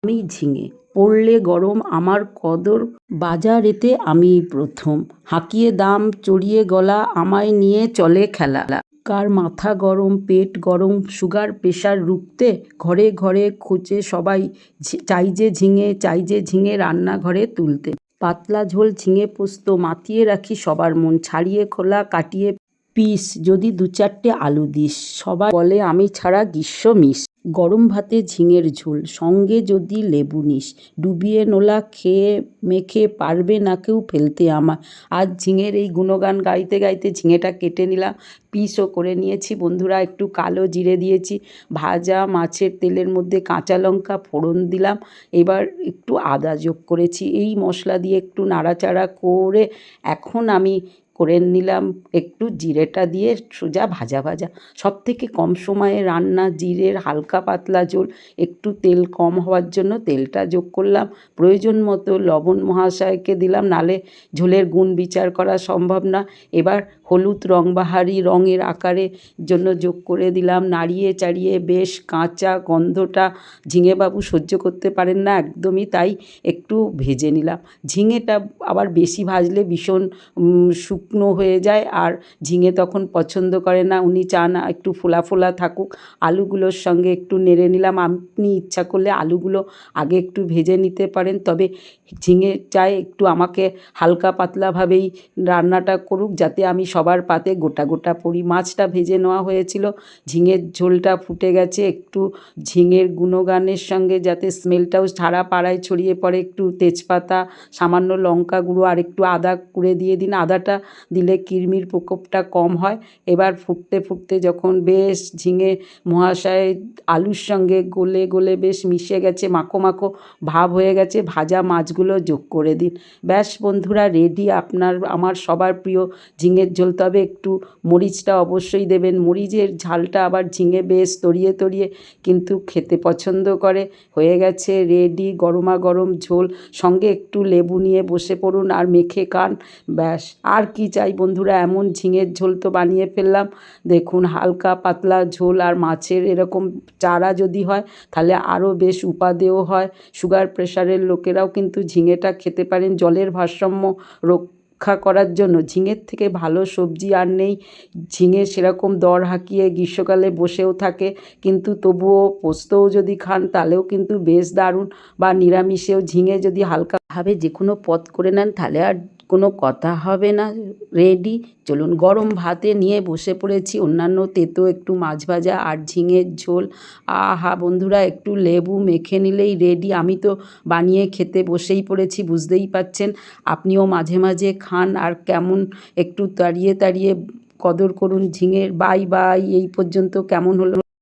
আমি ঝিঙে পড়লে গরম আমার কদর, বাজারেতে আমি প্রথম, হাঁকিয়ে দাম চড়িয়ে গলা আমায় নিয়ে চলে খেলা। কার মাথা গরম পেট গরম সুগার প্রেশার রুখতে ঘরে ঘরে খোঁজে সবাই, চাই যে ঝিঙে চাই যে ঝিঙে রান্নাঘরে তুলতে। পাতলা ঝোল ঝিঙে পোস্ত মাতিয়ে রাখি সবার মন, ছাড়িয়ে খোলা কাটিয়ে পিস যদি দু চারটে আলু দিস, সবাই বলে আমি ছাড়া গ্রীষ্ম মিস। গরম ভাতে ঝিঙের ঝোল সঙ্গে যদি লেবু নিস, ডুবিয়ে নোলা খেয়ে মেখে পারবে না কেউ ফেলতে আমার। আজ ঝিঙের এই গুণগান গাইতে গাইতে ঝিঙেটা কেটে নিলাম, পিসও করে নিয়েছি বন্ধুরা। একটু কালো জিরে দিয়েছি, ভাজা মাছের তেলের মধ্যে কাঁচা লঙ্কা ফোড়ন দিলাম, এবার একটু আদা যোগ করেছি। এই মশলা দিয়ে একটু নাড়াচাড়া করে এখন আমি করে নিলাম একটু জিরেটা দিয়ে সোজা ভাজা ভাজা। সবথেকে কম সময়ে রান্না, জিরের হালকা পাতলা ঝোল, একটু তেল কম হওয়ার জন্য তেলটা যোগ করলাম। প্রয়োজন মতো লবণ মহাশয়কে দিলাম, নালে ঝোলের গুণ বিচার করা সম্ভব না। এবার হলুদ রংবাহারি রঙের আকারে জন্য যোগ করে দিলাম। নাড়িয়ে চাড়িয়ে বেশ কাঁচা গন্ধটা ঝিঙেবাবু সহ্য করতে পারেন না একদমই, তাই একটু ভেজে নিলাম। ঝিঙেটা আবার বেশি ভাজলে ভীষণ শুকনো হয়ে যায়, আর ঝিঙে তখন পছন্দ করে না, উনি চান একটু ফোলা ফোলা থাকুক। আলুগুলোর সঙ্গে একটু নেড়ে নিলাম। আপনি ইচ্ছা করলে আলুগুলো আগে একটু ভেজে নিতে পারেন, তবে ঝিঙে চাই একটু আমাকে হালকা পাতলাভাবেই রান্নাটা করুক, যাতে আমি সবার পাতে গোটা গোটা পড়ি। মাছটা ভেজে নেওয়া হয়েছিল, ঝিঙের ঝোলটা ফুটে গেছে। একটু ঝিঙের গুণগানের সঙ্গে যাতে স্মেলটাও সারা পাড়ায় ছড়িয়ে পড়ে, একটু তেজপাতা, সামান্য লঙ্কা গুঁড়ো আর একটু আদা কুড়ে দিয়ে দিন। আদাটা দিলে কৃমির প্রকোপটা কম হয়। এবার ফুটতে ফুটতে যখন বেশ ঝিঙে মহাশয় আলুর সঙ্গে গলে গলে বেশ মিশে গেছে, মাখো মাখো ভাব হয়ে গেছে, ভাজা মাছগুলো যোগ করে দিন। ব্যাস বন্ধুরা, রেডি আপনার আমার সবার প্রিয় ঝিঙের ঝোল। তবে একটু মরিচটা অবশ্যই দেবেন, মরিচের ঝালটা আবার ঝিঙে বেশ তরিয়ে তরিয়ে কিন্তু খেতে পছন্দ করে। হয়ে গেছে রেডি গরমা গরম ঝোল, সঙ্গে একটু লেবু নিয়ে বসে পড়ুন আর মেখে খান। ব্যাস, আর কি চাই বন্ধুরা, এমন ঝিঙের ঝোল তো বানিয়ে ফেললাম। দেখুন, হালকা পাতলা ঝোল আর মাছের এরকম চারা যদি হয় তাহলে আরও বেশ উপাদেয় হয়। সুগার প্রেশারের লোকেরাও কিন্তু ঝিঙেটা খেতে পারেন জলের ভারসাম্য রক্ষা করার জন্য। ঝিঙের থেকে ভালো সবজি আর নেই। ঝিঙে সেরকম দর হাঁকিয়ে গ্রীষ্মকালে বসেও থাকে, কিন্তু তবুও পোস্তও যদি খান তাহলেও কিন্তু বেশ দারুণ, বা নিরামিষেও ঝিঙে যদি হালকাভাবে যে কোনো পদ করে নেন তাহলে আর কোনো কথা হবে না। রেডি, চলুন গরম ভাতে নিয়ে বসে পড়েছি, অন্যান্য তেতো একটু মাছ ভাজা আর ঝিঙের ঝোল। আহা বন্ধুরা, একটু লেবু মেখে নিলেই রেডি। আমি তো বানিয়ে খেতে বসেই পড়েছি, বুঝতেই পাচ্ছেন। আপনিও মাঝে মাঝে খান আর কেমন একটু তাড়িয়ে তাড়িয়ে কদর করুন ঝিঙের। বাই বাই, এই পর্যন্ত কেমন হলো।